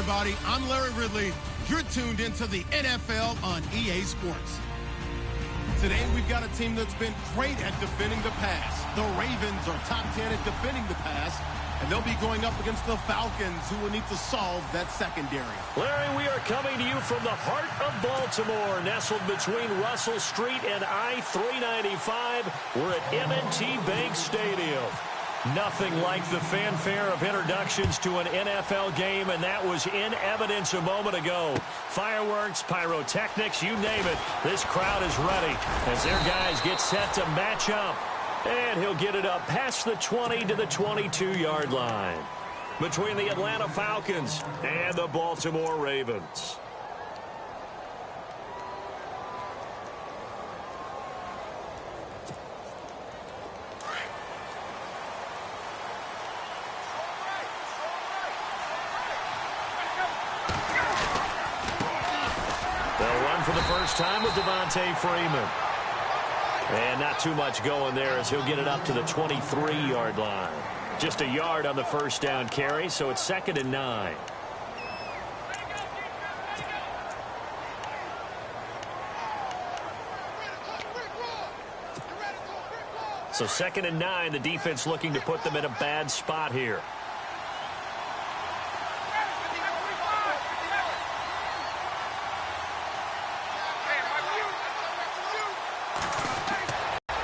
everybody. I'm Larry Ridley. You're tuned into the NFL on EA Sports. Today, we've got a team that's been great at defending the pass. The Ravens are top 10 at defending the pass, and they'll be going up against the Falcons, who will need to solve that secondary. Larry, we are coming to you from the heart of Baltimore, nestled between Russell Street and I-395. We're at M&T Bank Stadium. Nothing like the fanfare of introductions to an NFL game, and that was in evidence a moment ago. Fireworks, pyrotechnics, you name it. This crowd is ready as their guys get set to match up. And he'll get it up past the 20 to the 22-yard line between the Atlanta Falcons and the Baltimore Ravens. For the first time with Devontae Freeman. And not too much going there as he'll get it up to the 23-yard line. Just a yard on the first down carry, so it's 2nd and 9. So 2nd and 9, the defense looking to put them in a bad spot here.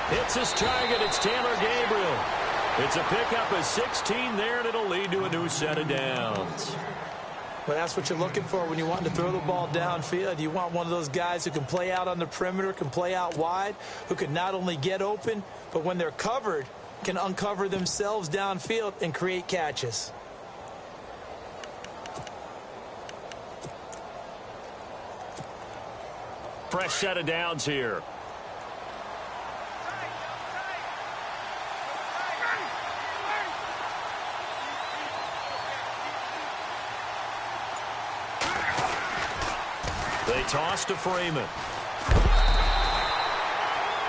Hits his target. It's Taylor Gabriel. It's a pickup of 16 there, and it'll lead to a new set of downs. Well, that's what you're looking for when you want to throw the ball downfield. You want one of those guys who can play out on the perimeter, can play out wide, who can not only get open, but when they're covered, can uncover themselves downfield and create catches. Fresh set of downs here. They toss to Freeman.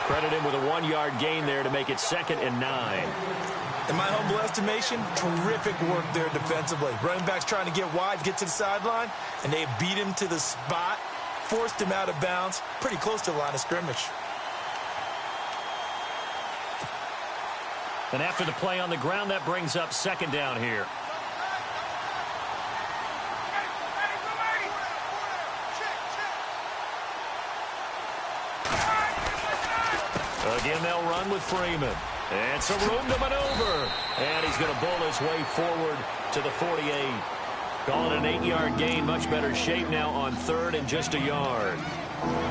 Credit him with a 1-yard gain there to make it 2nd and 9. In my humble estimation, terrific work there defensively. Running backs trying to get wide, get to the sideline, and they beat him to the spot, forced him out of bounds, pretty close to the line of scrimmage. And after the play on the ground, that brings up 2nd down here. Again, they'll run with Freeman. And some room to maneuver. And he's going to bowl his way forward to the 48. Call it an 8-yard gain. Much better shape now on 3rd and just a yard.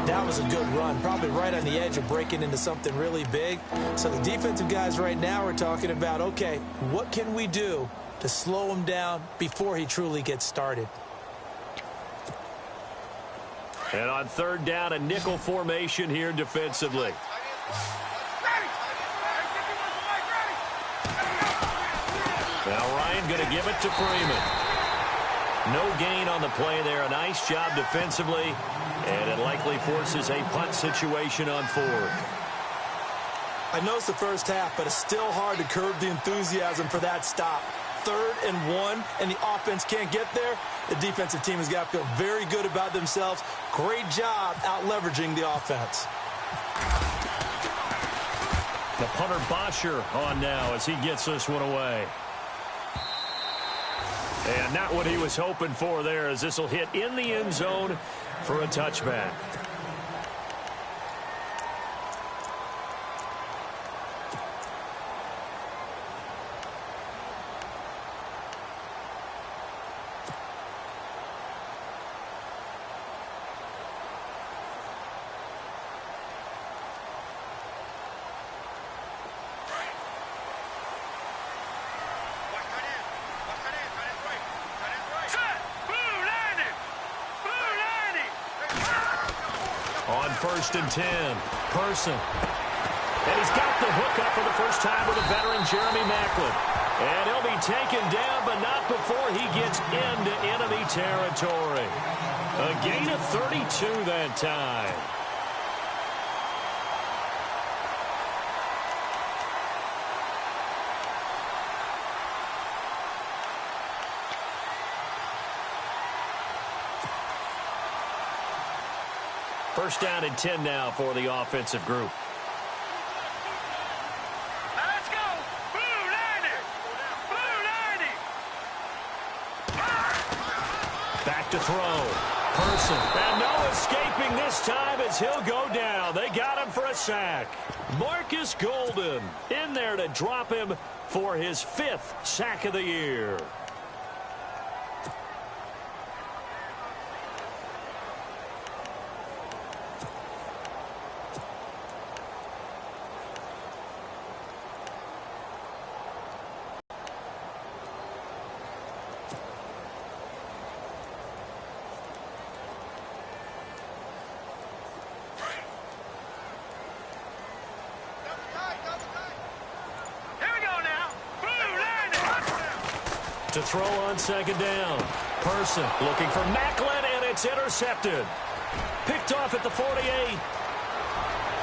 That was a good run. Probably right on the edge of breaking into something really big. So the defensive guys right now are talking about, okay, what can we do to slow him down before he truly gets started? And on 3rd down, a nickel formation here defensively. Now Ryan going to give it to Freeman. No gain on the play there. A nice job defensively. And it likely forces a punt situation on 4th. I know it's the first half, but it's still hard to curb the enthusiasm for that stop. 3rd and 1, and the offense can't get there. The defensive team has got to feel very good about themselves. Great job out leveraging the offense. The punter Bosher on now as he gets this one away. And not what he was hoping for there, as this will hit in the end zone for a touchback. On 1st and 10, Person. And he's got the hook up for the first time with a veteran, Jeremy Maclin. And he'll be taken down, but not before he gets into enemy territory. A gain of 32 that time. First down and 10 now for the offensive group. Let's go. Blue 90. Blue 90. Back to throw. Person. And no escaping this time as he'll go down. They got him for a sack. Marcus Golden in there to drop him for his 5th sack of the year. To throw on second down. Person looking for Macklin, and it's intercepted. Picked off at the 48.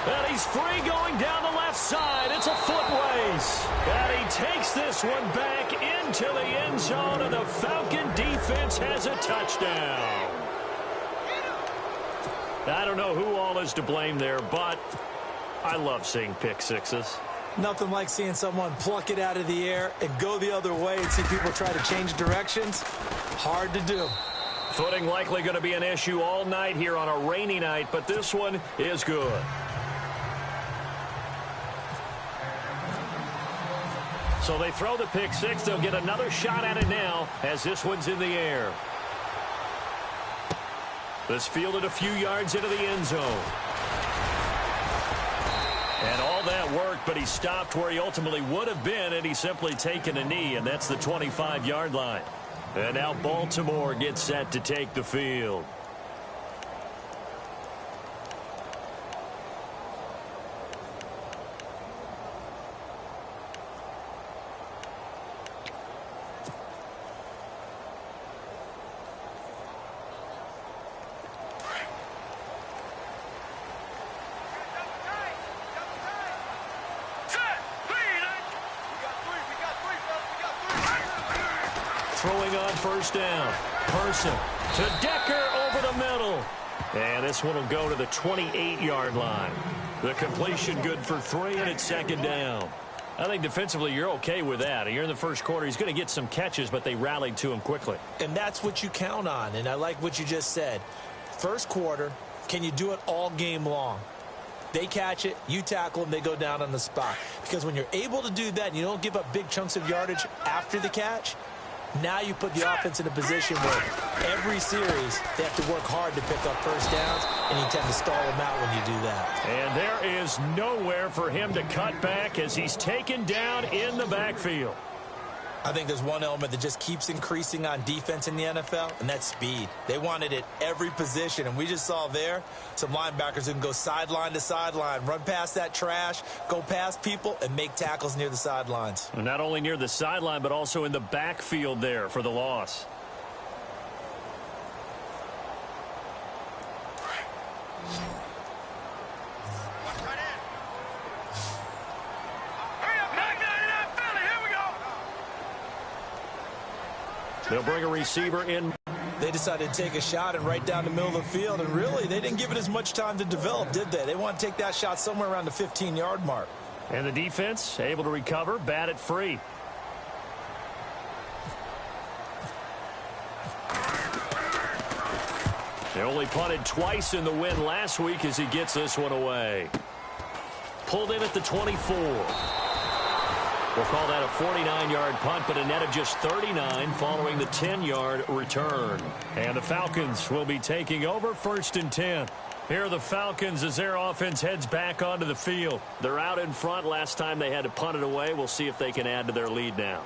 And he's free going down the left side. It's a foot race. And he takes this one back into the end zone, and the Falcon defense has a touchdown. I don't know who all is to blame there, but I love seeing pick sixes. Nothing like seeing someone pluck it out of the air and go the other way and see people try to change directions. Hard to do. Footing likely going to be an issue all night here on a rainy night, but this one is good. So they throw the pick six. They'll get another shot at it now as this one's in the air. This fielded a few yards into the end zone. And all that worked, but he stopped where he ultimately would have been, and he's simply taken a knee, and that's the 25-yard line. And now Baltimore gets set to take the field. Throwing on first down. Person to Decker over the middle. And this one will go to the 28-yard line. The completion good for 3, and it's second down. I think defensively you're okay with that. Here in the first quarter, he's going to get some catches, but they rallied to him quickly. And that's what you count on, and I like what you just said. First quarter, can you do it all game long? They catch it, you tackle them, they go down on the spot. Because when you're able to do that and you don't give up big chunks of yardage after the catch, now you put the offense in a position where every series they have to work hard to pick up first downs, and you tend to stall them out when you do that. And there is nowhere for him to cut back as he's taken down in the backfield. I think there's one element that just keeps increasing on defense in the NFL, and that's speed. They want it at every position, and we just saw there some linebackers who can go sideline to sideline, run past that trash, go past people, and make tackles near the sidelines. And not only near the sideline, but also in the backfield there for the loss. They'll bring a receiver in. They decided to take a shot and right down the middle of the field, and really, they didn't give it as much time to develop, did they? They want to take that shot somewhere around the 15-yard mark. And the defense able to recover, bat it free. They only punted twice in the win last week as he gets this one away. Pulled in at the 24. We'll call that a 49-yard punt, but a net of just 39 following the 10-yard return. And the Falcons will be taking over 1st and 10. Here are the Falcons as their offense heads back onto the field. They're out in front. Last time they had to punt it away. We'll see if they can add to their lead now.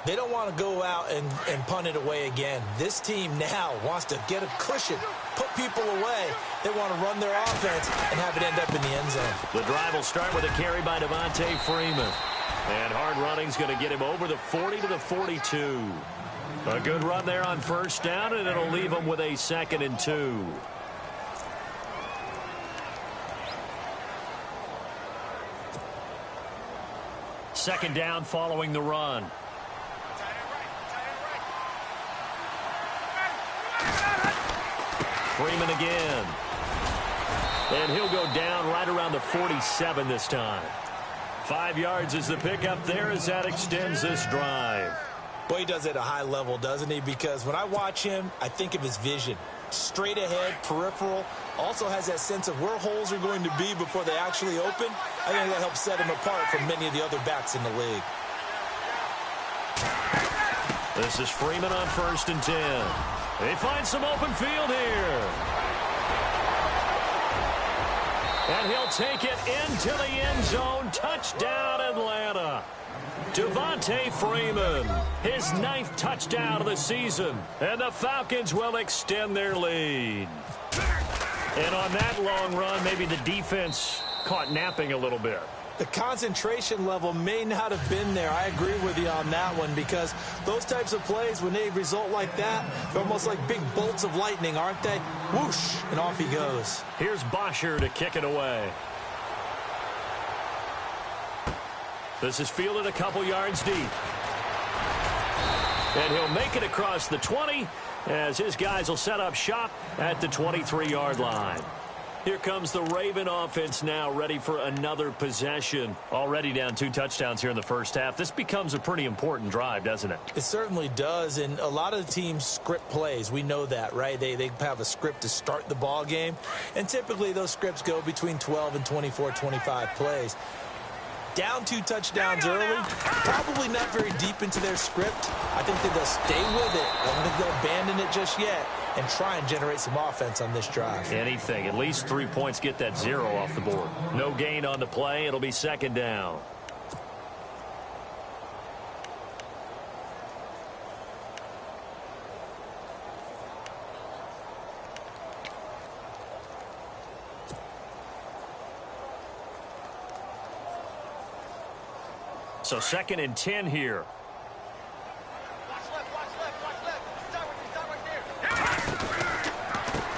They don't want to go out and punt it away again. This team now wants to get a cushion, put people away. They want to run their offense and have it end up in the end zone. The drive will start with a carry by Devontae Freeman. And hard running's going to get him over the 40 to the 42. A good run there on first down, and it'll leave him with a 2nd and 2. Second down following the run. Freeman again. And he'll go down right around the 47 this time. 5 yards is the pickup there as that extends this drive. Well, he does it at a high level, doesn't he? Because when I watch him, I think of his vision. Straight ahead, peripheral. Also has that sense of where holes are going to be before they actually open. I think that helps set him apart from many of the other backs in the league. This is Freeman on 1st and 10. They find some open field here. And he'll take it into the end zone. Touchdown, Atlanta. Devontae Freeman, his 9th touchdown of the season. And the Falcons will extend their lead. And on that long run, maybe the defense caught napping a little bit. The concentration level may not have been there. I agree with you on that one, because those types of plays, when they result like that, they're almost like big bolts of lightning, aren't they? Whoosh, and off he goes. Here's Bosher to kick it away. This is fielded a couple yards deep. And he'll make it across the 20 as his guys will set up shop at the 23-yard line. Here comes the Raven offense now, ready for another possession. Already down 2 touchdowns here in the first half. This becomes a pretty important drive, doesn't it? It certainly does, and a lot of the teams script plays. We know that, right? They have a script to start the ball game, and typically those scripts go between 12 and 24, 25 plays. Down 2 touchdowns early, probably not very deep into their script. I think that they'll stay with it. I don't think they'll abandon it just yet and try and generate some offense on this drive. Anything. At least 3 points, get that 0 off the board. No gain on the play. It'll be 2nd down. So 2nd and 10 here.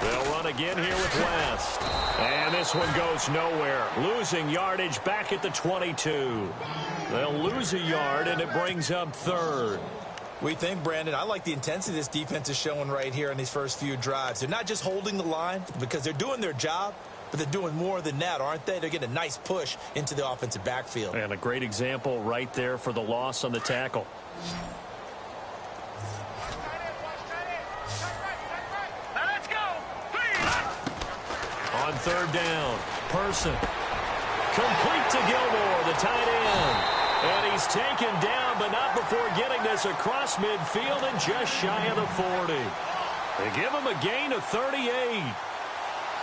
They'll run again here with West. And this one goes nowhere. Losing yardage back at the 22. They'll lose a yard, and it brings up 3rd. We think, Brandon, I like the intensity this defense is showing right here in these first few drives. They're not just holding the line because they're doing their job, but they're doing more than that, aren't they? They're getting a nice push into the offensive backfield. And a great example right there for the loss on the tackle. Let's go. On 3rd down, Person. Complete to Gilmore, the tight end. And he's taken down, but not before getting this across midfield and just shy of the 40. They give him a gain of 38.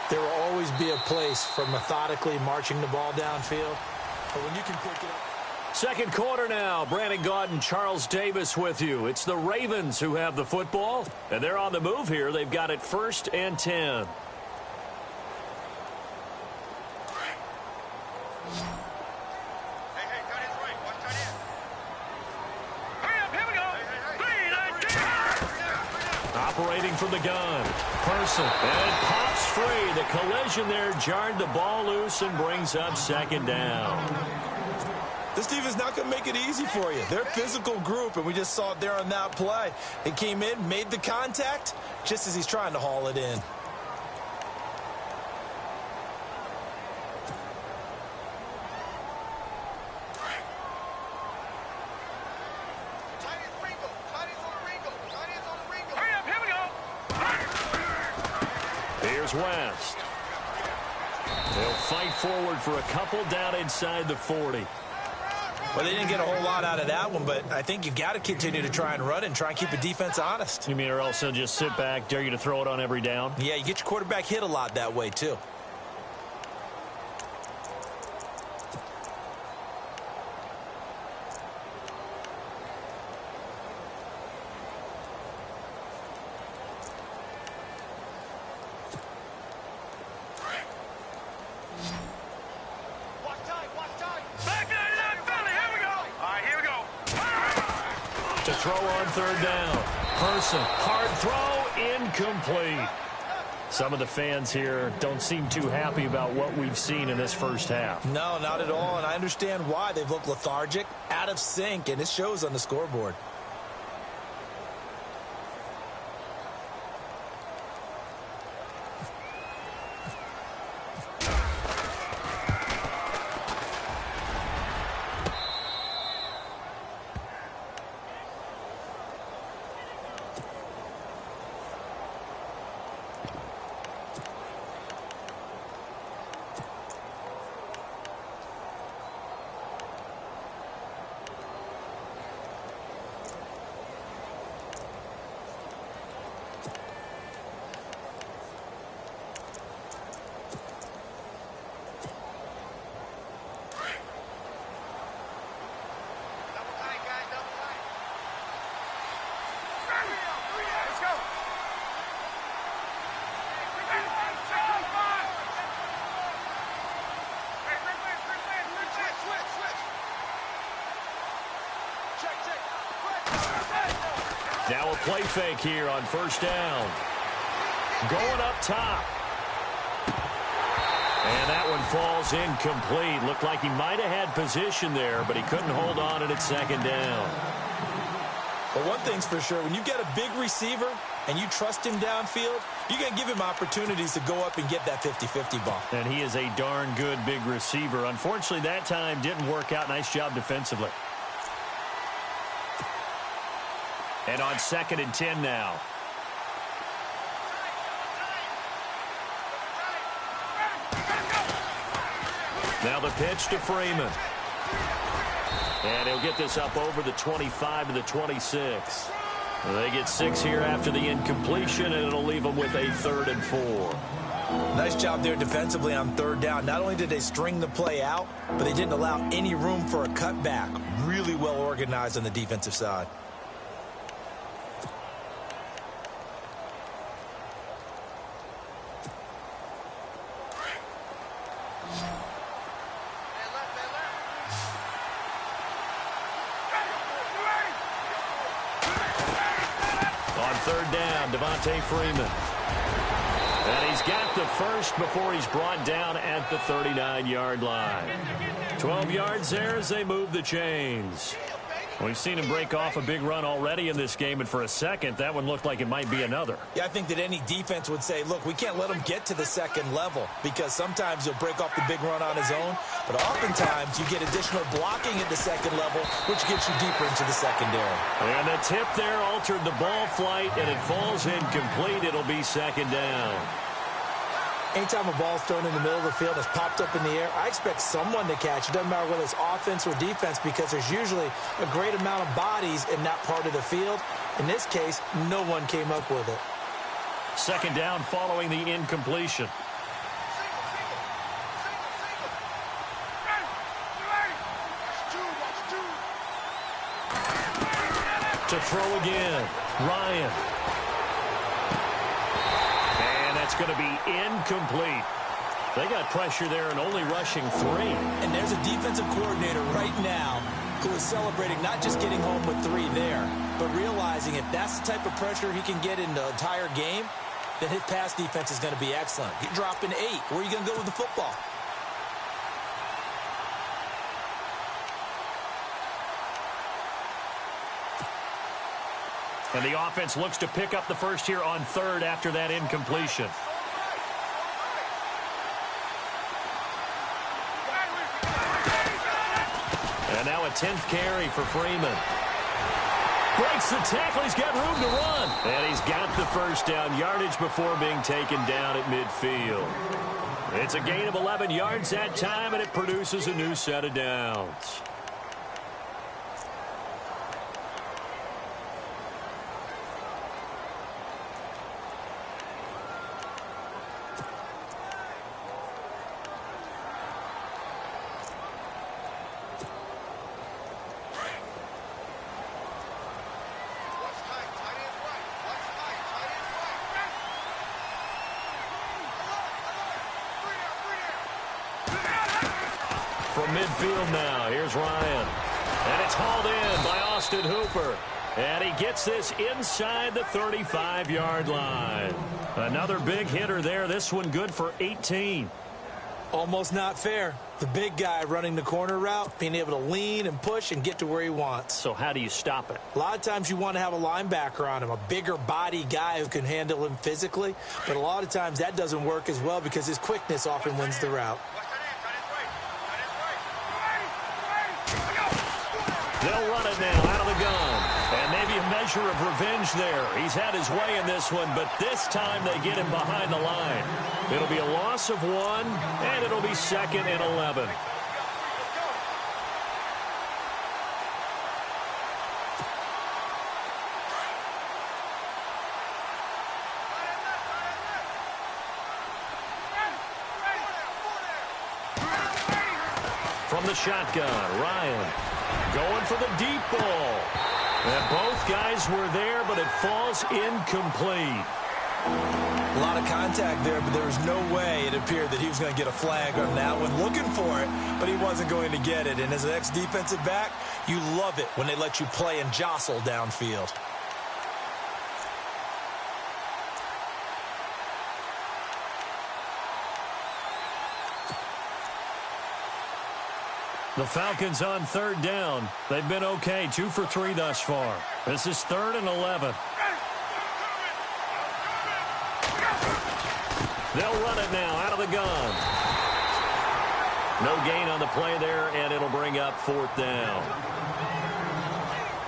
There will always be a place for methodically marching the ball downfield, but when you can pick it up. 2nd quarter now. Brandon Gaudin and Charles Davis with you. It's the Ravens who have the football, and they're on the move here. They've got it 1st and 10. Operating from the gun. Person. And it pops free. The collision there jarred the ball loose and brings up 2nd down. This defense not going to make it easy for you. They're a physical group, and we just saw it there on that play. They came in, made the contact, just as he's trying to haul it in. West. They'll fight forward for a couple down inside the 40. Well, they didn't get a whole lot out of that one, but I think you've got to continue to try and run and try and keep the defense honest. You mean, or else they'll just sit back, dare you to throw it on every down? Yeah, you get your quarterback hit a lot that way, too. To throw on 3rd down. Person. Hard throw. Incomplete. Some of the fans here don't seem too happy about what we've seen in this first half. No, not at all, and I understand why. They've looked lethargic, out of sync, and it shows on the scoreboard. Now a play fake here on first down. Going up top. And that one falls incomplete. Looked like he might have had position there, but he couldn't hold on at second down. But one thing's for sure, when you get a big receiver and you trust him downfield, you're going to give him opportunities to go up and get that 50-50 ball. And he is a darn good big receiver. Unfortunately, that time didn't work out. Nice job defensively. And on 2nd and 10 now. Now the pitch to Freeman. And he'll get this up over the 25 to the 26. They get 6 here after the incompletion, and it'll leave them with a 3rd and 4. Nice job there defensively on 3rd down. Not only did they string the play out, but they didn't allow any room for a cutback. Really well organized on the defensive side. Freeman. And he's got the first before he's brought down at the 39-yard line. 12 yards there as they move the chains. We've seen him break off a big run already in this game, and for a second, that one looked like it might be another. Yeah, I think that any defense would say, look, we can't let him get to the second level because sometimes he'll break off the big run on his own, but oftentimes you get additional blocking at the second level, which gets you deeper into the secondary. And the tip there altered the ball flight, and it falls incomplete. It'll be 2nd down. Anytime a ball's thrown in the middle of the field and it's popped up in the air, I expect someone to catch. It doesn't matter whether it's offense or defense because there's usually a great amount of bodies in that part of the field. In this case, no one came up with it. 2nd down following the incompletion. To throw again, Ryan. It's going to be incomplete. They got pressure there and only rushing 3. And there's a defensive coordinator right now who is celebrating not just getting home with 3 there, but realizing if that's the type of pressure he can get in the entire game, then his pass defense is going to be excellent. You're dropping 8. Where are you going to go with the football? And the offense looks to pick up the first here on 3rd after that incompletion. And now a 10th carry for Freeman. Breaks the tackle. He's got room to run. And he's got the first down yardage before being taken down at midfield. It's a gain of 11 yards that time, and it produces a new set of downs. From midfield now, here's Ryan. And it's hauled in by Austin Hooper. And he gets this inside the 35-yard line. Another big hitter there. This one good for 18. Almost not fair. The big guy running the corner route, being able to lean and push and get to where he wants. So how do you stop it? A lot of times you want to have a linebacker on him, a bigger body guy who can handle him physically. But a lot of times that doesn't work as well because his quickness often wins the route. They'll run it now out of the gun. And maybe a measure of revenge there. He's had his way in this one, but this time they get him behind the line. It'll be a loss of 1, and it'll be 2nd and 11. From the shotgun, Ryan going for the deep ball. And both guys were there, but it falls incomplete. A lot of contact there, but there was no way it appeared that he was going to get a flag on that one. Looking for it, but he wasn't going to get it. And as an ex-defensive back, you love it when they let you play and jostle downfield. The Falcons on third down. They've been okay, 2 for 3 thus far. This is 3rd and 11. They'll run it now out of the gun. No gain on the play there, and it'll bring up 4th down.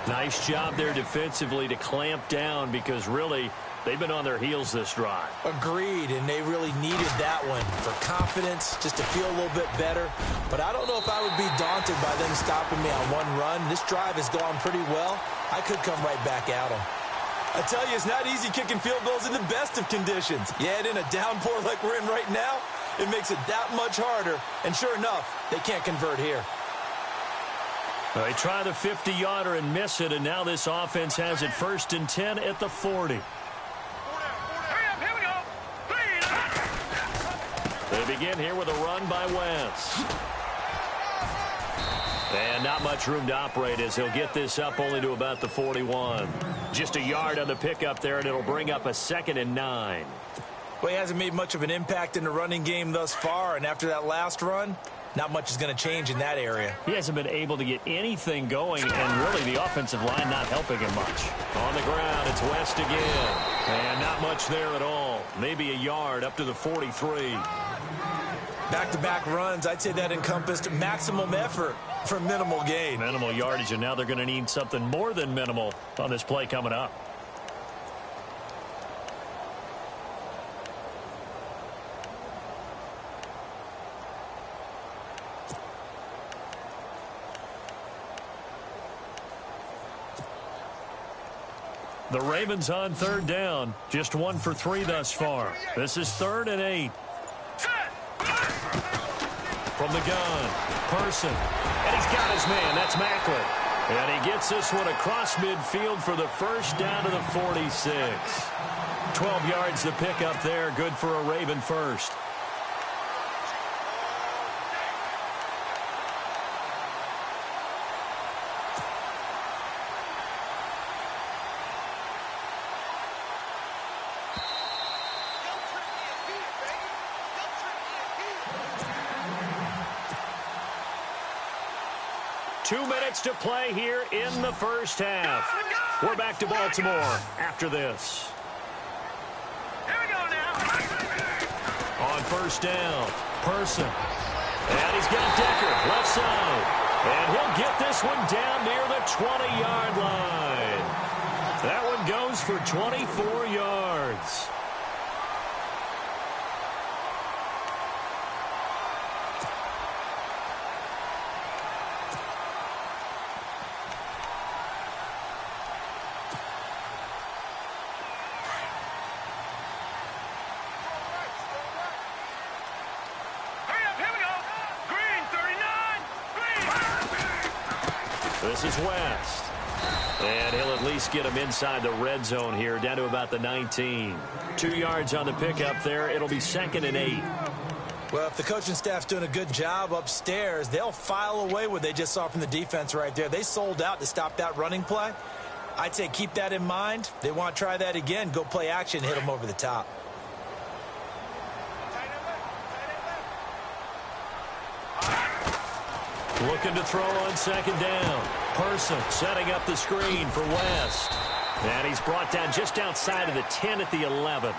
Nice job there defensively to clamp down because really they've been on their heels this drive. Agreed, and they really needed that one for confidence, just to feel a little bit better. But I don't know if I would be daunted by them stopping me on one run. This drive has gone pretty well. I could come right back at them. I tell you, it's not easy kicking field goals in the best of conditions. Yet in a downpour like we're in right now, it makes it that much harder. And sure enough, they can't convert here. They try the 50-yarder and miss it, and now this offense has it 1st and 10 at the 40. They begin here with a run by Wentz. And not much room to operate as he'll get this up only to about the 41. Just a yard on the pickup there, and it'll bring up a 2nd and 9. Well, he hasn't made much of an impact in the running game thus far, and after that last run, not much is going to change in that area. He hasn't been able to get anything going, and really the offensive line not helping him much. On the ground, it's West again. And not much there at all. Maybe a yard up to the 43. Back-to-back runs, I'd say that encompassed maximum effort for minimal gain. Minimal yardage, and now they're going to need something more than minimal on this play coming up. The Ravens on third down. Just 1 for 3 thus far. This is 3rd and 8. From the gun, Person. And he's got his man. That's Macklin. And he gets this one across midfield for the first down to the 46. 12 yards to pick up there. Good for a Raven first. Two minutes to play here in the first half. We're back to Baltimore after this. Here we go now. On first down, Person. And he's got Decker, left side. And he'll get this one down near the 20-yard line. That one goes for 24 yards. This is West. And he'll at least get him inside the red zone here, down to about the 19. 2 yards on the pickup there. It'll be 2nd and 8. Well, if the coaching staff's doing a good job upstairs, they'll file away what they just saw from the defense right there. They sold out to stop that running play. I'd say keep that in mind. They want to try that again. Go play action, hit them over the top. Looking to throw on 2nd down. Person setting up the screen for West. And he's brought down just outside of the 10 at the 11.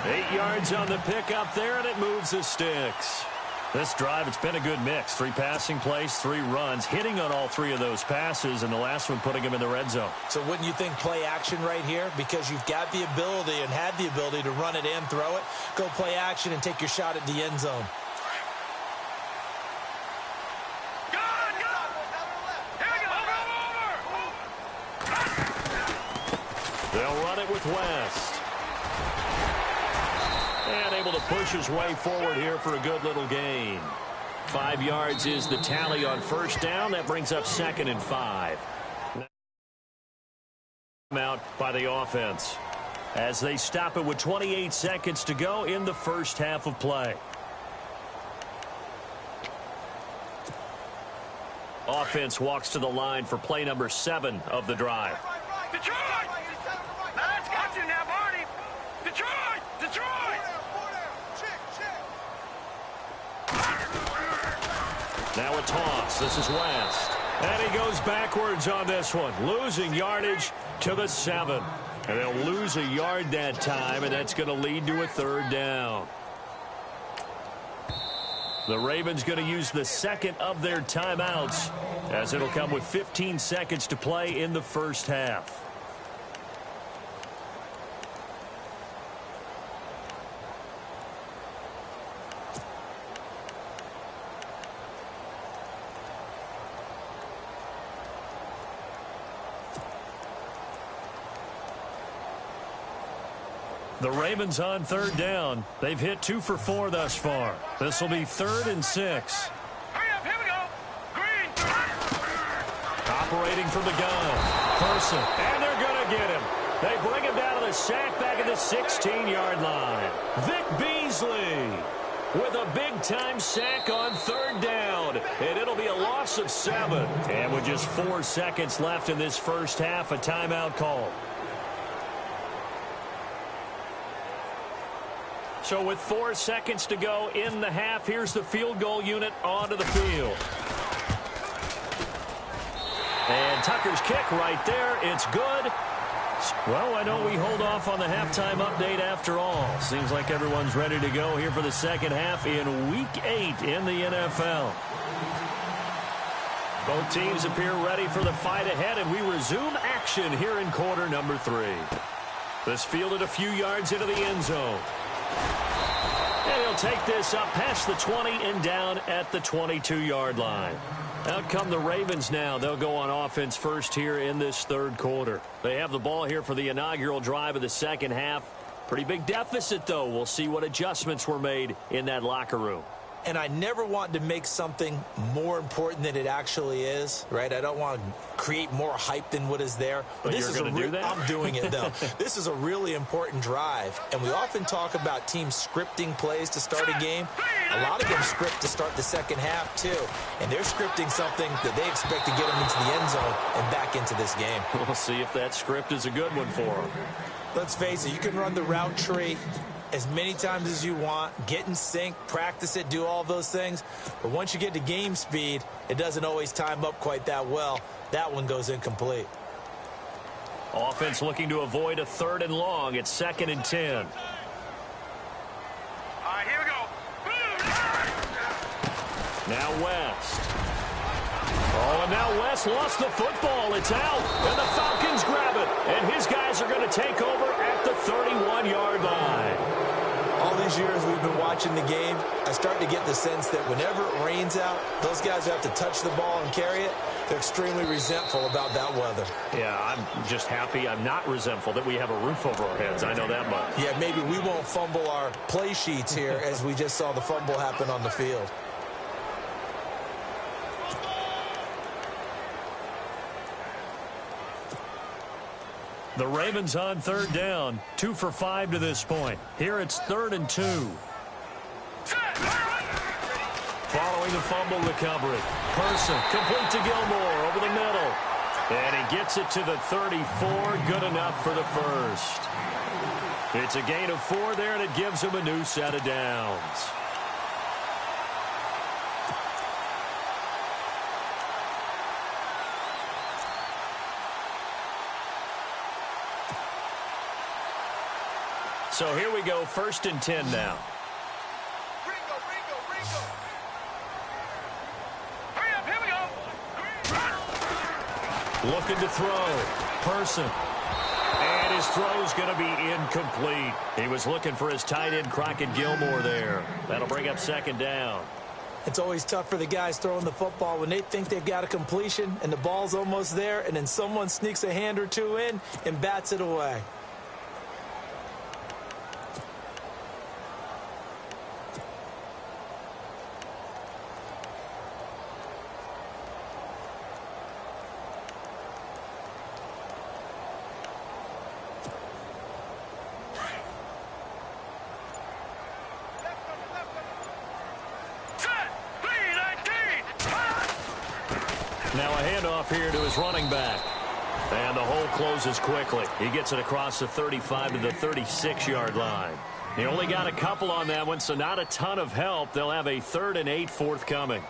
8 yards on the pickup there, and it moves the sticks. This drive, it's been a good mix. 3 passing plays, 3 runs, hitting on all 3 of those passes, and the last one putting him in the red zone. So wouldn't you think play action right here? Because you've got the ability and had the ability to run it and throw it. Go play action and take your shot at the end zone. They'll run it with West. And able to push his way forward here for a good little gain. 5 yards is the tally on first down. That brings up 2nd and 5. Out by the offense as they stop it with 28 seconds to go in the first half of play. Offense walks to the line for play number 7 of the drive. Detroit! That's got you now, Barney! Detroit! Detroit! Now a toss. This is West. And he goes backwards on this one, losing yardage to the 7. And they'll lose a yard that time, and that's going to lead to a 3rd down. The Ravens going to use the second of their timeouts, as it'll come with 15 seconds to play in the first half. The Ravens on 3rd down. They've hit 2 for 4 thus far. This will be 3rd and 6. Hurry up, here we go. Green. Operating from the gun. Person. And they're going to get him. They bring him down to the sack back at the 16-yard line. Vic Beasley with a big-time sack on 3rd down. And it'll be a loss of 7. And with just 4 seconds left in this first half, a timeout call. So with 4 seconds to go in the half, here's the field goal unit onto the field. And Tucker's kick right there. It's good. Well, why don't we hold off on the halftime update after all? Seems like everyone's ready to go here for the second half in Week 8 in the NFL. Both teams appear ready for the fight ahead, and we resume action here in quarter number 3. This fielded a few yards into the end zone. And he'll take this up past the 20 and down at the 22-yard line. Out come the Ravens now. They'll go on offense first here in this 3rd quarter. They have the ball here for the inaugural drive of the second half. Pretty big deficit, though. We'll see what adjustments were made in that locker room. And I never want to make something more important than it actually is, right? I don't want to create more hype than what is there. But this you're going to do that? I'm doing it, though. This is a really important drive. And we often talk about teams scripting plays to start a game. A lot of them script to start the second half, too. And they're scripting something that they expect to get them into the end zone and back into this game. We'll see if that script is a good one for them. Let's face it, you can run the route tree as many times as you want, get in sync, practice it, do all those things. But once you get to game speed, it doesn't always time up quite that well. That one goes incomplete. Offense looking to avoid a 3rd and long. It's 2nd and 10. All right, here we go. Now West. Oh, and now West lost the football. It's out, and the Falcons grab it. And his guys are going to take over at the 31-yard line. All these years we've been watching the game, I start to get the sense that whenever it rains out, those guys have to touch the ball and carry it. They're extremely resentful about that weather. Yeah, I'm just happy I'm not resentful that we have a roof over our heads. I know that much. Yeah, maybe we won't fumble our play sheets here as we just saw the fumble happen on the field. The Ravens on 3rd down, 2 for 5 to this point. Here it's 3rd and 2. Following the fumble recovery. Person complete to Gilmore over the middle. And he gets it to the 34. Good enough for the first. It's a gain of 4 there, and it gives him a new set of downs. So here we go, 1st and 10 now. Ringo. Hurry up, here we go. Looking to throw. Person. And his throw's going to be incomplete. He was looking for his tight end, Crockett Gilmore, there. That'll bring up 2nd down. It's always tough for the guys throwing the football when they think they've got a completion and the ball's almost there, and then someone sneaks a hand or two in and bats it away. Now a handoff here to his running back. And the hole closes quickly. He gets it across the 35 to the 36-yard line. He only got a couple on that one, so not a ton of help. They'll have a 3rd and 8 forthcoming.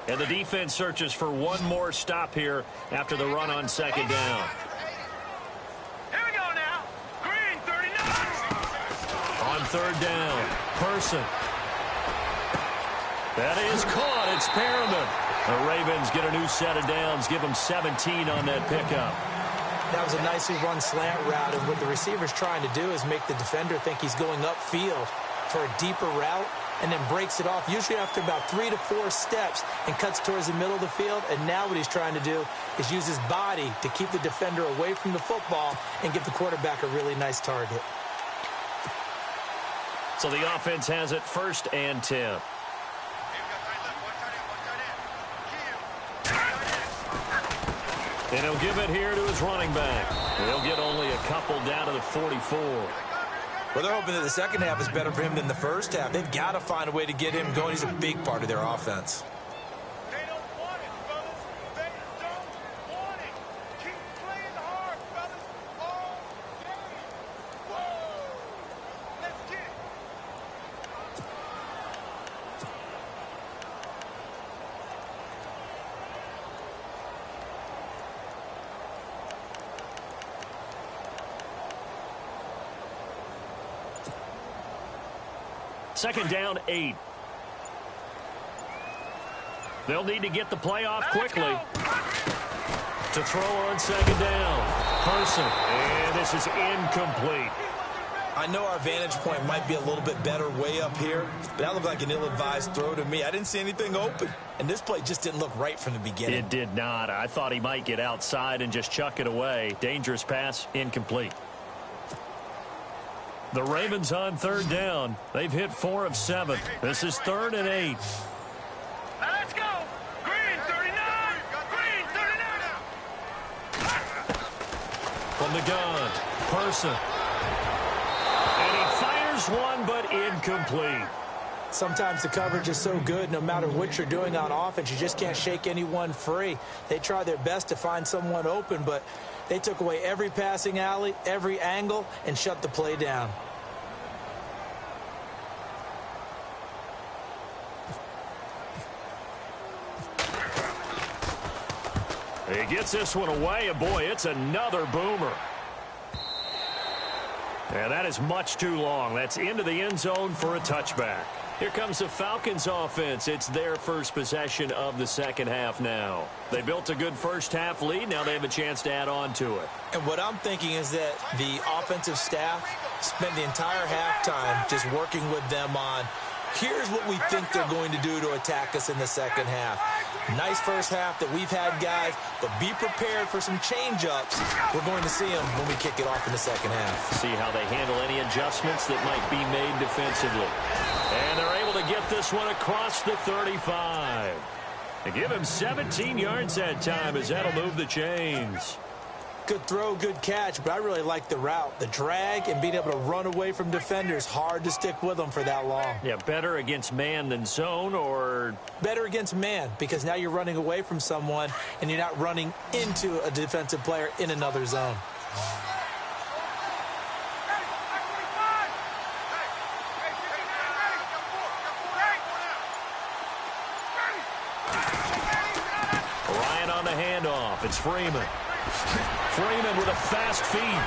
And the defense searches for one more stop here after the run on second down. Here we go now. Green, 39. On third down, Person. That is caught. It's Perriman. The Ravens get a new set of downs, give them 17 on that pickup. That was a nicely run slant route, and what the receiver's trying to do is make the defender think he's going upfield for a deeper route, and then breaks it off, usually after about 3 to 4 steps, and cuts towards the middle of the field. And now what he's trying to do is use his body to keep the defender away from the football and give the quarterback a really nice target. So the offense has it 1st and 10. And he'll give it here to his running back. He'll get only a couple down to the 44. Well, they're hoping that the second half is better for him than the first half. They've got to find a way to get him going. He's a big part of their offense. They don't want it, fellas. They don't want it. Keep playing hard, fellas. All game. Whoa. Let's get it. Second down, 8. They'll need to get the play off quickly. To throw on second down. Person. And this is incomplete. I know our vantage point might be a little bit better way up here, but that looked like an ill-advised throw to me. I didn't see anything open, and this play just didn't look right from the beginning. It did not. I thought he might get outside and just chuck it away. Dangerous pass, incomplete. The Ravens on third down. They've hit 4 of 7. This is 3rd and 8. Now let's go. Green, 39. Green, 39. From the gun, Person. And he fires one, but incomplete. Sometimes the coverage is so good, no matter what you're doing on offense, you just can't shake anyone free. They try their best to find someone open, but they took away every passing alley, every angle, and shut the play down. He gets this one away, and boy, it's another boomer. And that is much too long. That's into the end zone for a touchback. Here comes the Falcons offense. It's their first possession of the second half now. They built a good first half lead. Now they have a chance to add on to it. And what I'm thinking is that the offensive staff spent the entire halftime just working with them on, here's what we think they're going to do to attack us in the second half. Nice first half that we've had, guys, but be prepared for some change-ups. We're going to see them when we kick it off in the second half. See how they handle any adjustments that might be made defensively. And they're able to get this one across the 35. They give him 17 yards that time as that'll move the chains. Good throw, good catch, but I really like the route. The drag and being able to run away from defenders, hard to stick with them for that long. Yeah, better against man than zone, or? Better against man, because now you're running away from someone and you're not running into a defensive player in another zone. Ryan on the handoff. It's Freeman. Freeman with a fast feed.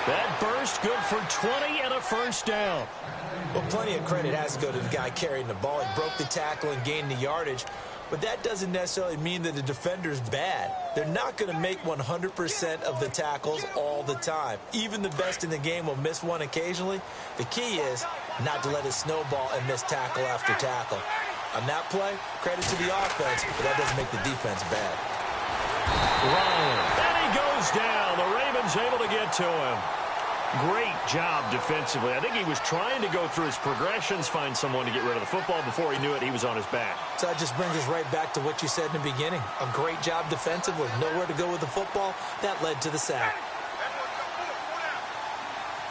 That burst good for 20 and a first down. Well, plenty of credit has to go to the guy carrying the ball. He broke the tackle and gained the yardage. But that doesn't necessarily mean that the defender's bad. They're not going to make 100% of the tackles all the time. Even the best in the game will miss one occasionally. The key is not to let it snowball and miss tackle after tackle. On that play, credit to the offense, but that doesn't make the defense bad. Ryan. And he goes down. The Ravens able to get to him. Great job defensively. I think he was trying to go through his progressions, find someone to get rid of the football. Before he knew it, he was on his back. So that just brings us right back to what you said in the beginning. A great job defensively. Nowhere to go with the football. That led to the sack.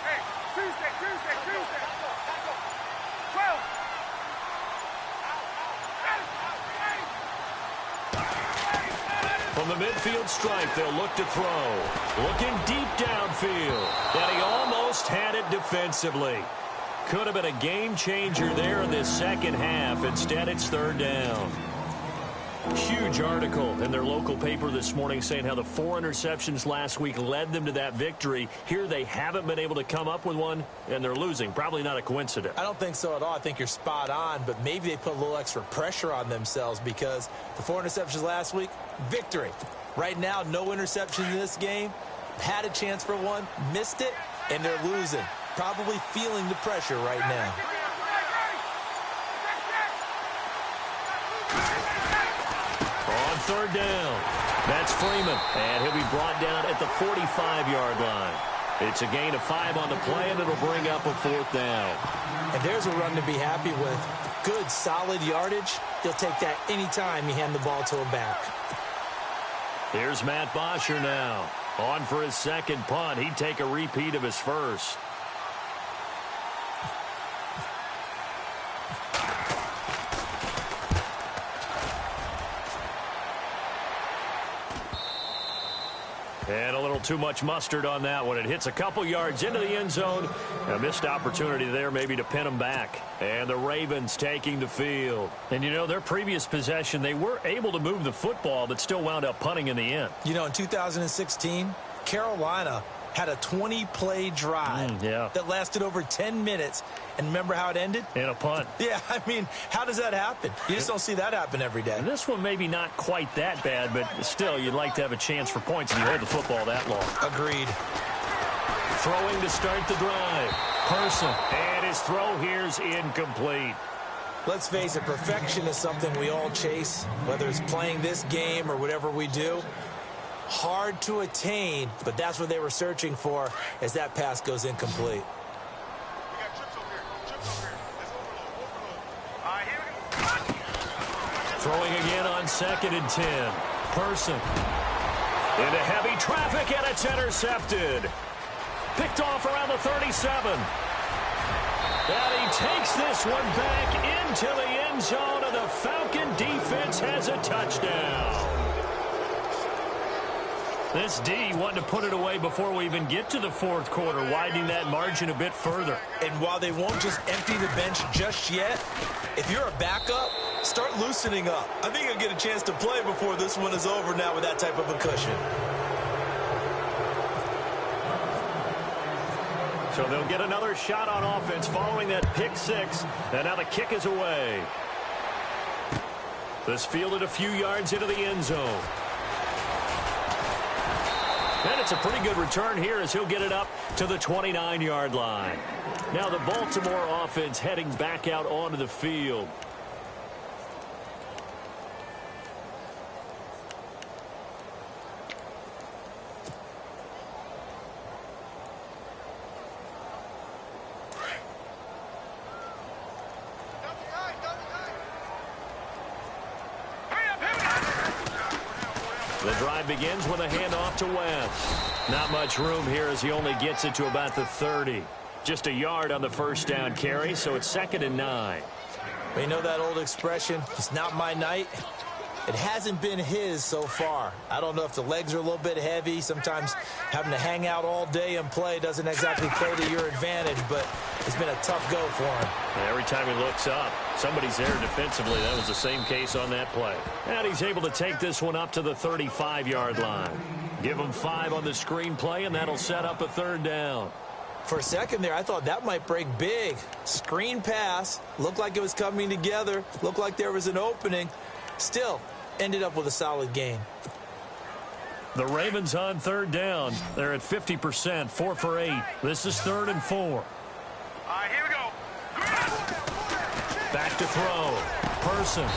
Hey, Tuesday. 12. From the midfield stripe, they'll look to throw. Looking deep downfield. And he almost had it defensively. Could have been a game changer there in this second half. Instead, it's third down. Huge article in their local paper this morning saying how the 4 interceptions last week led them to that victory. Here they haven't been able to come up with one, and they're losing. Probably not a coincidence. I don't think so at all. I think you're spot on, but maybe they put a little extra pressure on themselves because the 4 interceptions last week, victory. Right now, no interceptions in this game. Had a chance for one, missed it, and they're losing. Probably feeling the pressure right now. On third down, that's Freeman, and he'll be brought down at the 45-yard line. It's a gain of 5 on the play, and it'll bring up a 4th down. And there's a run to be happy with. Good, solid yardage. He'll take that anytime you hand the ball to a back. Here's Matt Bosher now. On for his second punt. He'd take a repeat of his first. And a little too much mustard on that one. It hits a couple yards into the end zone. A missed opportunity there maybe to pin them back. And the Ravens taking the field. And, you know, their previous possession, they were able to move the football, but still wound up punting in the end. You know, in 2016, Carolina had a 20-play drive that lasted over 10 minutes. And remember how it ended? In a punt. Yeah, I mean, how does that happen? You just don't see that happen every day. And this one maybe not quite that bad, but still, you'd like to have a chance for points if you hold the football that long. Agreed. Throwing to start the drive. Person. And his throw here's incomplete. Let's face it, perfection is something we all chase, whether it's playing this game or whatever we do. Hard to attain, but that's what they were searching for as that pass goes incomplete. Throwing again on 2nd and 10. Person. Into heavy traffic, and it's intercepted. Picked off around the 37. And he takes this one back into the end zone, and the Falcon defense has a touchdown. This D wanting to put it away before we even get to the 4th quarter, widening that margin a bit further. And while they won't just empty the bench just yet, if you're a backup, start loosening up. I think you'll get a chance to play before this one is over now with that type of a cushion. So they'll get another shot on offense following that pick 6, and now the kick is away. This fielded a few yards into the end zone. And it's a pretty good return here as he'll get it up to the 29-yard line. Now the Baltimore offense heading back out onto the field. The drive begins with a handoff to West. Not much room here as he only gets it to about the 30. Just a yard on the first down carry, so it's 2nd and 9. You know that old expression, it's not my night? It hasn't been his so far. I don't know if the legs are a little bit heavy. Sometimes having to hang out all day and play doesn't exactly play to your advantage, but it's been a tough go for him. And every time he looks up, somebody's there defensively. That was the same case on that play. And he's able to take this one up to the 35-yard line. Give him 5 on the screenplay, and that'll set up a 3rd down. For a second there, I thought that might break big. Screen pass. Looked like it was coming together. Looked like there was an opening. Still, ended up with a solid game. The Ravens on 3rd down. They're at 50%, 4 for 8. This is 3rd and 4. All right, here we go. Back to throw. Person.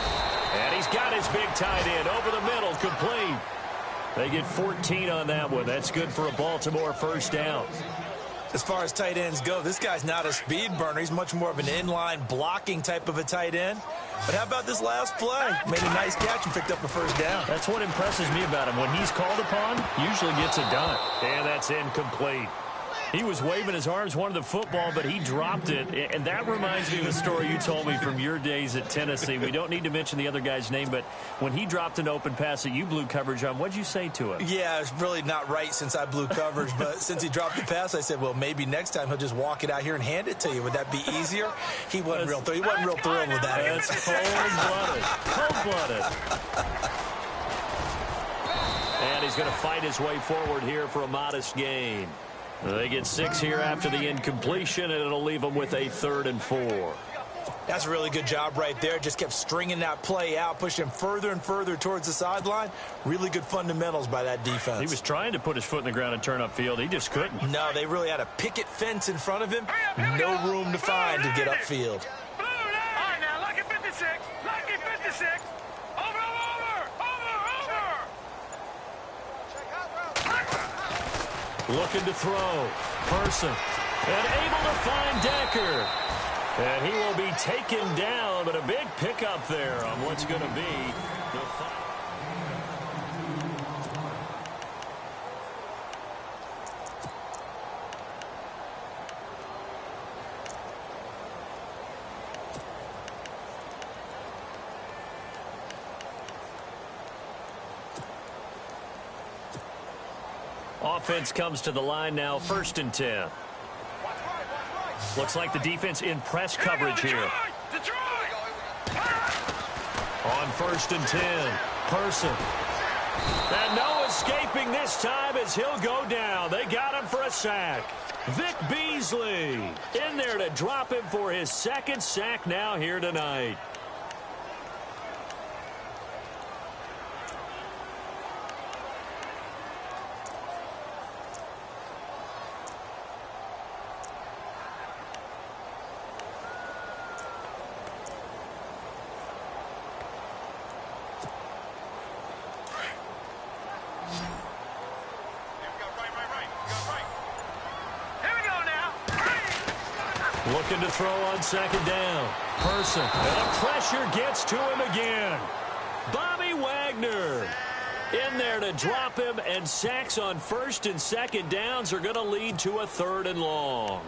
And he's got his big tight end over the middle, complete. They get 14 on that one. That's good for a Baltimore first down. As far as tight ends go, this guy's not a speed burner. He's much more of an inline blocking type of a tight end. But how about this last play? Made a nice catch and picked up a first down. That's what impresses me about him. When he's called upon, usually gets it done. And that's incomplete. He was waving his arms, wanted the football, but he dropped it. And that reminds me of a story you told me from your days at Tennessee. We don't need to mention the other guy's name, but when he dropped an open pass that you blew coverage on, what'd you say to him? Yeah, it's really not right since I blew coverage, but since he dropped the pass, I said, well, maybe next time he'll just walk it out here and hand it to you. Would that be easier? He wasn't real thrilled with that. That's cold-blooded. And he's going to fight his way forward here for a modest gain. They get 6 here after the incompletion, and it'll leave them with a 3rd and 4. That's a really good job right there. Just kept stringing that play out, pushing further and further towards the sideline. Really good fundamentals by that defense. He was trying to put his foot in the ground and turn upfield. He just couldn't. No, they really had a picket fence in front of him. No room to find to get upfield. All right, now, lucky 56. Lucky 56. Over. Looking to throw. Person. And able to find Decker. And he will be taken down, but a big pickup there on what's going to be the final. Offense comes to the line now, 1st and 10. Looks like the defense in press coverage here. On 1st and 10, Person. And no escaping this time as he'll go down. They got him for a sack. Vic Beasley in there to drop him for his 2nd sack now here tonight. Looking to throw on 2nd down. Person. And pressure gets to him again. Bobby Wagner in there to drop him, and sacks on 1st and 2nd downs are going to lead to a 3rd and long.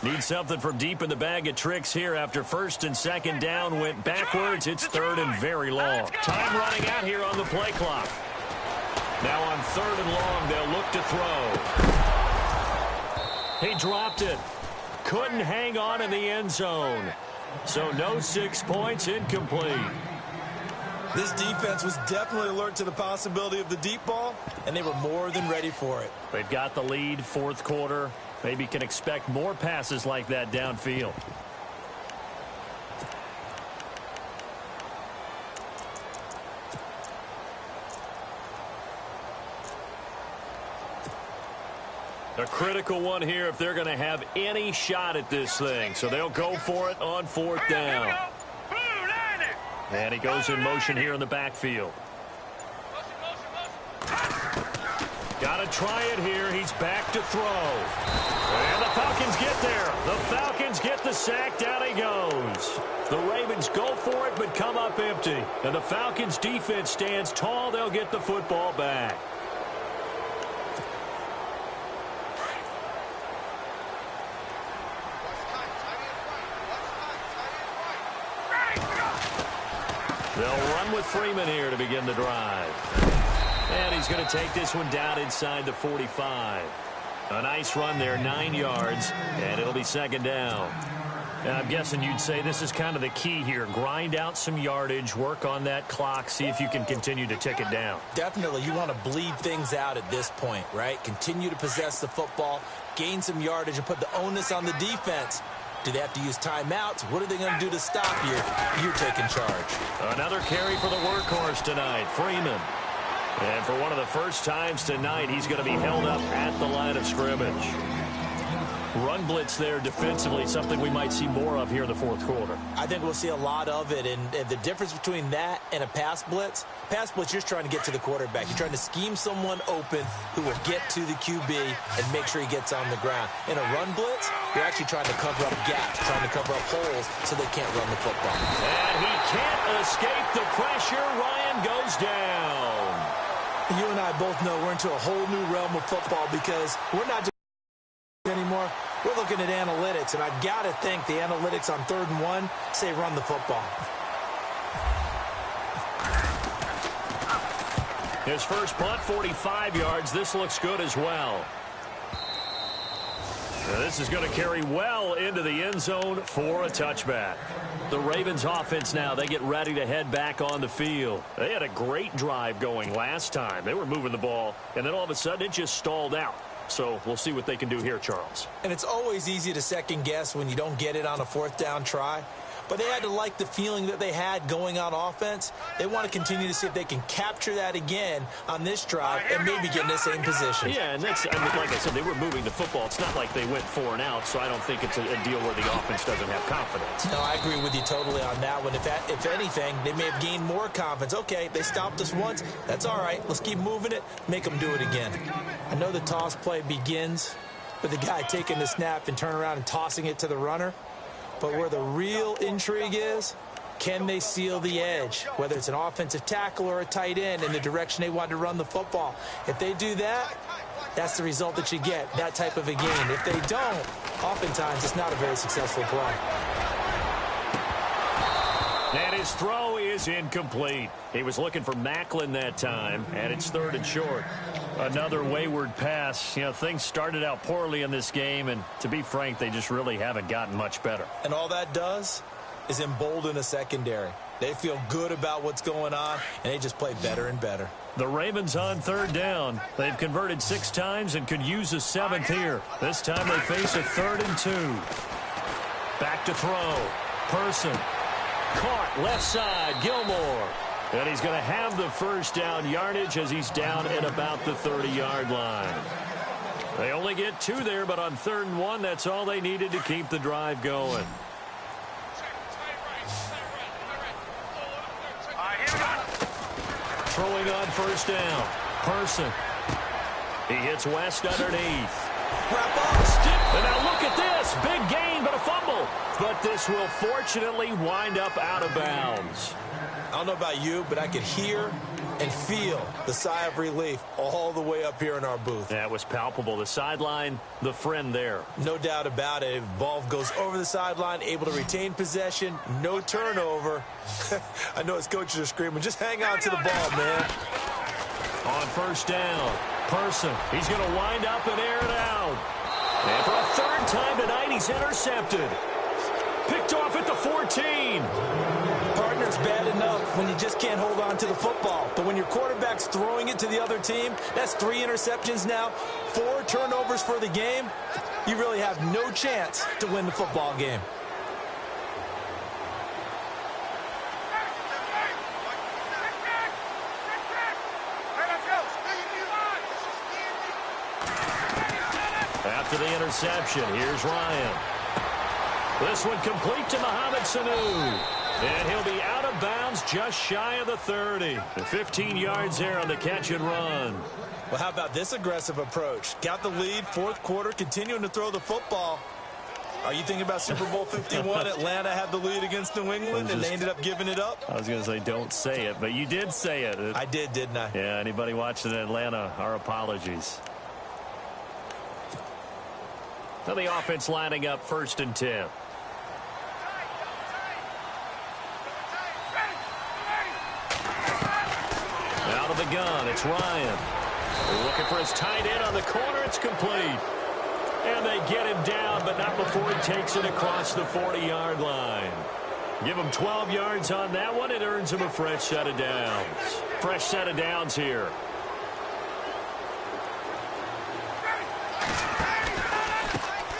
Need something from deep in the bag of tricks here after 1st and 2nd down went backwards. It's 3rd and very long. Time running out here on the play clock. Now on 3rd and long, they'll look to throw. He dropped it. Couldn't hang on in the end zone. So no 6 points, incomplete. This defense was definitely alert to the possibility of the deep ball, and they were more than ready for it. They've got the lead, 4th quarter. Maybe can expect more passes like that downfield. A critical one here if they're going to have any shot at this thing. So they'll go for it on 4th down. And he goes in motion here in the backfield. Got to try it here. He's back to throw. And the Falcons get there. The Falcons get the sack. Down he goes. The Ravens go for it but come up empty. And the Falcons defense stands tall. They'll get the football back. They'll run with Freeman here to begin the drive. And he's going to take this one down inside the 45. A nice run there, 9 yards, and it'll be 2nd down. And I'm guessing you'd say this is kind of the key here. Grind out some yardage, work on that clock, see if you can continue to tick it down. Definitely. You want to bleed things out at this point, right? Continue to possess the football, gain some yardage, and put the onus on the defense. Do they have to use timeouts? What are they going to do to stop you? You're taking charge. Another carry for the workhorse tonight, Freeman. And for one of the first times tonight, he's going to be held up at the line of scrimmage. Run blitz there defensively, something we might see more of here in the fourth quarter. I think we'll see a lot of it, and the difference between that and a pass blitz, you're just trying to get to the quarterback. You're trying to scheme someone open who will get to the QB and make sure he gets on the ground. In a run blitz, you're actually trying to cover up gaps, trying to cover up holes so they can't run the football. And he can't escape the pressure. Ryan goes down. You and I both know we're into a whole new realm of football because we're not just anymore. We're looking at analytics, and I've got to think the analytics on 3rd and 1 say run the football. His first punt, 45 yards. This looks good as well. Now this is going to carry well into the end zone for a touchback. The Ravens offense now, they get ready to head back on the field. They had a great drive going last time. They were moving the ball, and then all of a sudden it just stalled out. So we'll see what they can do here, Charles. And it's always easy to second guess when you don't get it on a 4th down try. But they had to like the feeling that they had going on offense. They want to continue to see if they can capture that again on this drive and maybe get in the same position. Yeah, and that's, I mean, like I said, they were moving the football. It's not like they went 4 and out, so I don't think it's a deal where the offense doesn't have confidence. No, I agree with you totally on that one. If anything, they may have gained more confidence. Okay, they stopped us once. That's all right. Let's keep moving it, make them do it again. I know the toss play begins with the guy taking the snap and turning around and tossing it to the runner. But where the real intrigue is, can they seal the edge, whether it's an offensive tackle or a tight end, in the direction they want to run the football? If they do that, that's the result that you get, that type of a game. If they don't, oftentimes it's not a very successful play. And his throw is incomplete. He was looking for Macklin that time, and it's 3rd and short. Another wayward pass. You know, things started out poorly in this game, and to be frank, they just really haven't gotten much better. And all that does is embolden a secondary. They feel good about what's going on, and they just play better and better. The Ravens on 3rd down. They've converted 6 times and could use a 7th here. This time they face a 3rd and 2. Back to throw. Person. Caught left side. Gilmore. And he's going to have the first down yardage as he's down at about the 30-yard line. They only get 2 there, but on 3rd and 1, that's all they needed to keep the drive going. Throwing on 1st down. Person. He hits West underneath. Wrap up. And now look at this. Big gain, but a fumble. But this will fortunately wind up out of bounds. I don't know about you, but I could hear and feel the sigh of relief all the way up here in our booth. That was palpable. The sideline, the friend there. No doubt about it. Ball goes over the sideline, able to retain possession, no turnover. I know his coaches are screaming, just hang on to the ball, man. On 1st down, Person. He's going to wind up and air it out. And for a 3rd time tonight, he's intercepted. Picked off at the 14. Partner's bad enough when you just can't hold on to the football. But when your quarterback's throwing it to the other team, that's 3 interceptions now, 4 turnovers for the game. You really have no chance to win the football game. After the interception, here's Ryan. This one complete to Mohamed Sanu. And he'll be out of bounds just shy of the 30. 15 yards there on the catch and run. Well, how about this aggressive approach? Got the lead, 4th quarter, continuing to throw the football. Are you thinking about Super Bowl 51? Atlanta had the lead against New England, and they ended up giving it up? I was going to say, don't say it, but you did say it. I did, didn't I? Yeah, anybody watching in Atlanta, our apologies. Now the offense lining up 1st and 10. Out of the gun, it's Ryan. They're looking for his tight end on the corner. It's complete. And they get him down, but not before he takes it across the 40-yard line. Give him 12 yards on that one. It earns him a fresh set of downs. Fresh set of downs here.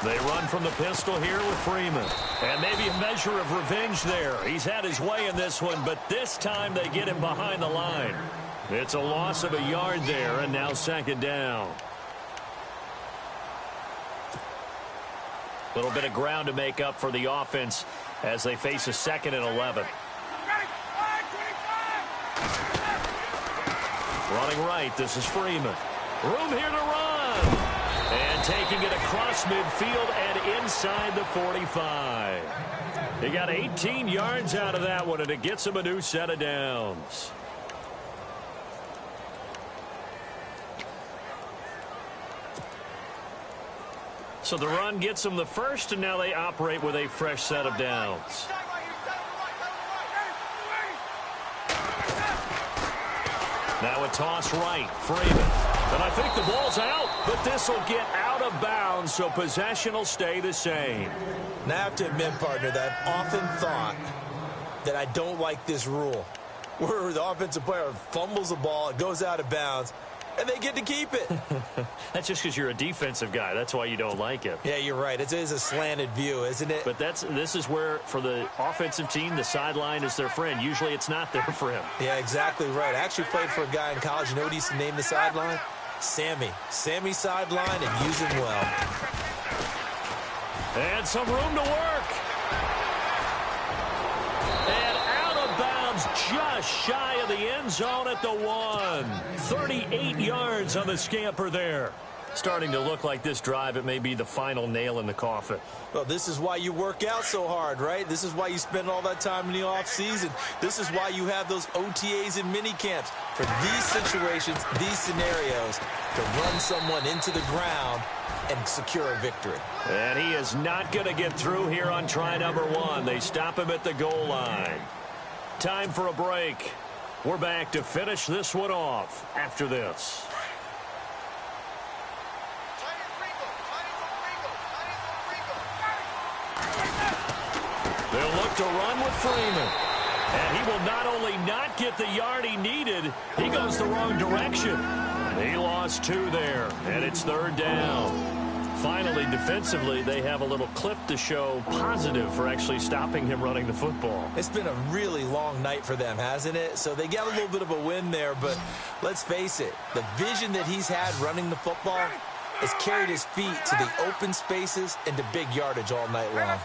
They run from the pistol here with Freeman. And maybe a measure of revenge there. He's had his way in this one, but this time they get him behind the line. It's a loss of a yard there, and now 2nd down. A little bit of ground to make up for the offense as they face a 2nd and 11. Running right, this is Freeman. Room here to run. And taking it across midfield and inside the 45. He got 18 yards out of that one, and it gets him a new set of downs. So the run gets them the first, and now they operate with a fresh set of downs. Now a toss right, Freeman. And I think the ball's out, but this will get out of bounds, so possession will stay the same. Now I have to admit, partner, that I've often thought that I don't like this rule, where the offensive player fumbles the ball, it goes out of bounds, and they get to keep it. That's just because you're a defensive guy. That's why you don't like it. Yeah, you're right. It is a slanted view, isn't it? But this is where, for the offensive team, the sideline is their friend. Usually it's not their friend. Yeah, exactly right. I actually played for a guy in college. You know what he used to name the sideline? Sammy. Sammy sideline, and use him well. And some room to work. And out of bounds, just shy of the end zone at the 1. 38 yards on the scamper there. Starting to look like this drive, it may be the final nail in the coffin. Well, this is why you work out so hard, right? This is why you spend all that time in the offseason. This is why you have those OTAs and mini camps. For these situations, these scenarios, to run someone into the ground and secure a victory. And he is not going to get through here on try number 1. They stop him at the goal line. Time for a break. We're back to finish this one off after this. They'll look to run with Freeman. And he will not only not get the yard he needed, he goes the wrong direction. He lost 2 there, and it's 3rd down. Finally, defensively, they have a little clip to show positive for actually stopping him running the football. It's been a really long night for them, hasn't it? So they got a little bit of a win there, but let's face it, the vision that he's had running the football has carried his feet to the open spaces and to big yardage all night long.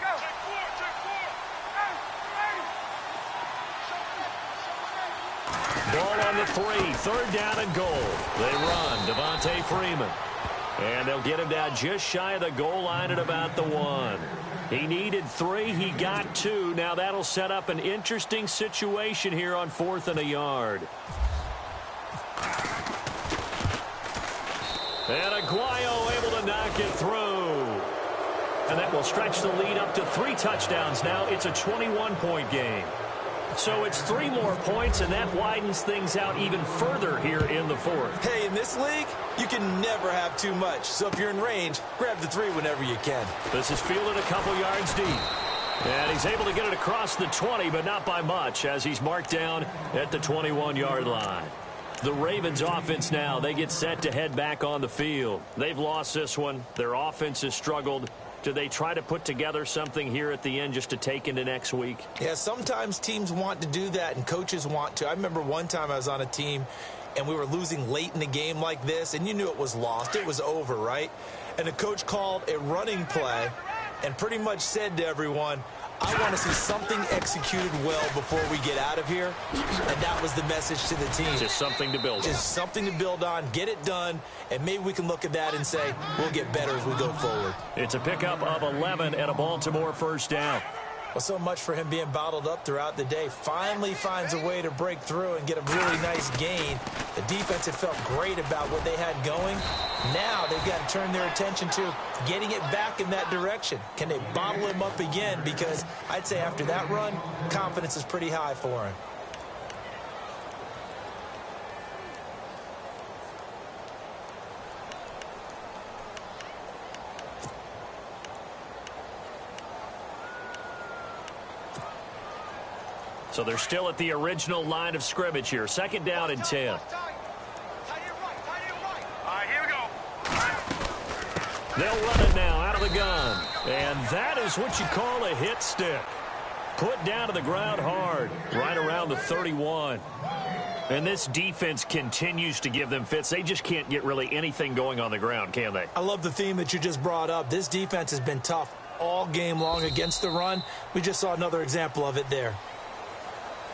Ball on the 3, 3rd down and goal. They run, Devontae Freeman. And they'll get him down just shy of the goal line at about the 1. He needed 3, he got 2. Now that'll set up an interesting situation here on 4th and a yard. And Aguayo able to knock it through. And that will stretch the lead up to 3 touchdowns now. It's a 21-point game. So it's 3 more points, and that widens things out even further here in the 4th. Hey, in this league, you can never have too much. So if you're in range, grab the 3 whenever you can. This is fielded a couple yards deep. And he's able to get it across the 20, but not by much, as he's marked down at the 21-yard line. The Ravens offense now, they get set to head back on the field. They've lost this one. Their offense has struggled. Do they try to put together something here at the end just to take into next week? Yeah, sometimes teams want to do that and coaches want to. I remember one time I was on a team and we were losing late in the game like this, and you knew it was lost. It was over, right? And the coach called a running play and pretty much said to everyone, I want to see something executed well before we get out of here. And that was the message to the team. Just something to build on. Just something to build on, get it done, and maybe we can look at that and say, we'll get better as we go forward. It's a pickup of 11 and a Baltimore 1st down. Well, so much for him being bottled up throughout the day. Finally finds a way to break through and get a really nice gain. The defense had felt great about what they had going. Now they've got to turn their attention to getting it back in that direction. Can they bottle him up again? Because I'd say after that run, confidence is pretty high for him. So they're still at the original line of scrimmage here. 2nd down and 10. Here we go. They'll run it now out of the gun. And that is what you call a hit stick. Put down to the ground hard, right around the 31. And this defense continues to give them fits. They just can't get really anything going on the ground, can they? I love the theme that you just brought up. This defense has been tough all game long against the run. We just saw another example of it there.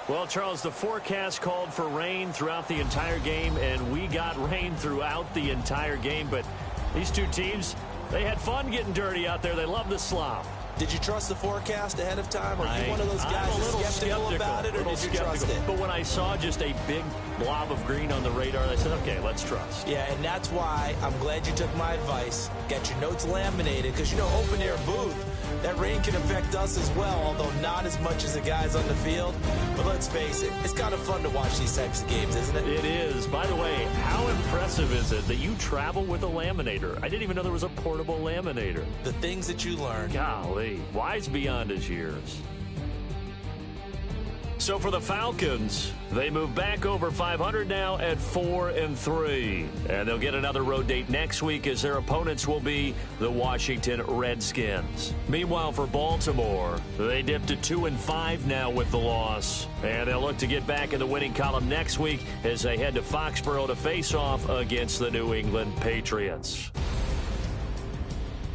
Well, Charles, the forecast called for rain throughout the entire game, and we got rain throughout the entire game. But these two teams, they had fun getting dirty out there. They love the slop. Did you trust the forecast ahead of time? Are you one of those guys that's skeptical about it, or did you trust it? But when I saw just a big blob of green on the radar, I said, okay, let's trust. Yeah, and that's why I'm glad you took my advice. Get your notes laminated, because, you know, open-air booth, that rain can affect us as well, although not as much as the guys on the field. But let's face it, it's kind of fun to watch these types of games, isn't it? It is. By the way, how impressive is it that you travel with a laminator? I didn't even know there was a portable laminator. The things that you learn. Golly, wise beyond his years. So for the Falcons, they move back over 500 now at 4-3. And they'll get another road date next week as their opponents will be the Washington Redskins. Meanwhile, for Baltimore, they dipped to 2-5 now with the loss. And they'll look to get back in the winning column next week as they head to Foxborough to face off against the New England Patriots.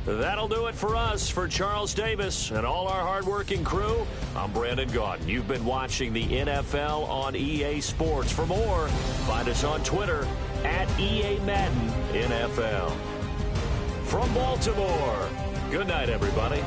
That'll do it for us. For Charles Davis and all our hardworking crew, I'm Brandon Gaudin. You've been watching the NFL on EA Sports. For more, find us on Twitter at EA Madden NFL. From Baltimore, good night, everybody.